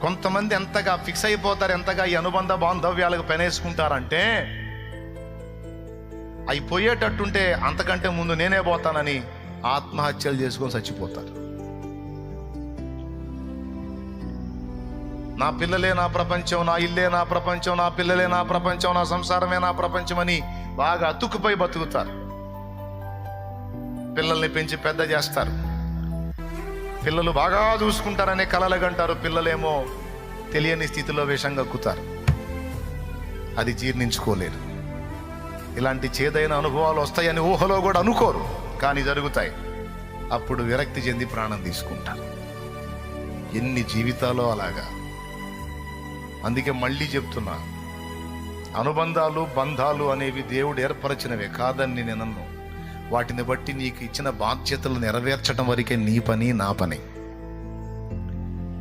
కొంతమంది ఎంతగా ఫిక్స్ అయిపోతారు, ఎంతగా ఈ అనుబంధ బాంధవ్యాలకు పెనేసుకుంటారంటే, అవి పోయేటట్టుంటే అంతకంటే ముందు నేనే పోతానని ఆత్మహత్యలు చేసుకొని చచ్చిపోతారు. నా పిల్లలే నా ప్రపంచం, నా ఇల్లే నా ప్రపంచం, నా పిల్లలే నా ప్రపంచం, నా సంసారమే నా ప్రపంచం అని బాగా అతుక్కుపోయి బతుకుతారు. పిల్లల్ని పెంచి పెద్ద చేస్తారు, పిల్లలు బాగా చూసుకుంటారనే కలలుగంటారు, పిల్లలేమో తెలియని స్థితిలో విషం కక్కుతారు. అది జీర్ణించుకోలేరు. ఇలాంటి చేదైన అనుభవాలు వస్తాయని ఊహలో కూడా అనుకోరు, కానీ జరుగుతాయి. అప్పుడు విరక్తి చెంది ప్రాణం తీసుకుంటారు. ఎన్ని జీవితాలో అలాగా. అందుకే మళ్ళీ చెప్తున్నా, అనుబంధాలు బంధాలు అనేవి దేవుడు ఏర్పరచినవే కాదని నేను అన్ను. వాటిని బట్టి నీకు ఇచ్చిన బాధ్యతలు నెరవేర్చడం వరకే నీ పని, నా పని.